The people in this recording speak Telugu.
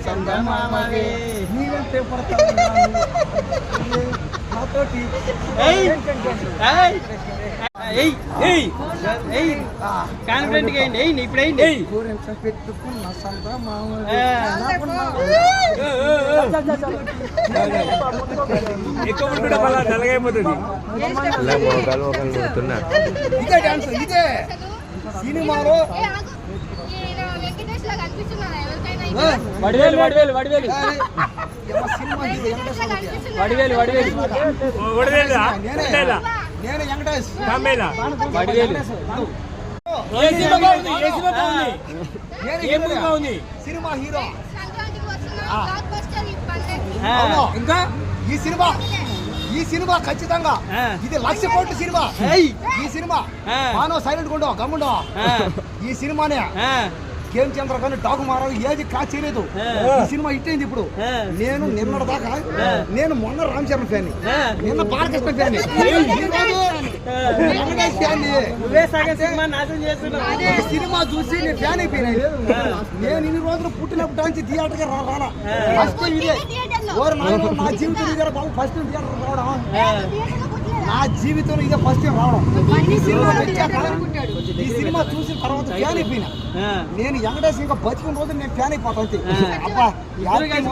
చందమామవే నీవంటే కాన్ఫిడెంట్ గా ఇప్పుడు పెట్టుకున్న ఇదే సినిమాలో వడివేలు నేను వెంకటేష్ సినిమా హీరో ఇంకా ఈ సినిమా ఖచ్చితంగా ఇది 1,00,000 కోట్ల సినిమా. ఈ సినిమా మానవ సైలెంట్ ఉండవు గమ్ముండో ఈ సినిమానే కేఎం చంద్ర కానీ డాకు మారాలి ఏది క్యాచ్ చేయలేదు. ఈ సినిమా హిట్ అయింది. ఇప్పుడు నేను నిన్నటి దాకా నేను మొన్న రామ్ చరణ్ ఫ్యాన్, నిన్న బాలకృష్ణ ఫ్యాన్, సినిమా చూసి నేను ఫ్యాన్ అయిపోయినా. నేను ఇన్ని రోజులు పుట్టినప్పుడు నుంచి థియేటర్ గా రాలా. ఫస్ట్ ఇదే నా జీవితం ఇదే బాబు. ఫస్ట్ థియేటర్ రావడం నా జీవితంలో ఇదే ఫస్ట్ టైం రావడం. ఈ సినిమా చూసిన తర్వాత ఫ్యాన్ అయిపోయినా. నేను వెంకటేష్ ఇంకా బతికిన రోజు నేను ఫ్యాన్ అయిపోతా అంతే. అబ్బా వెంకటేష్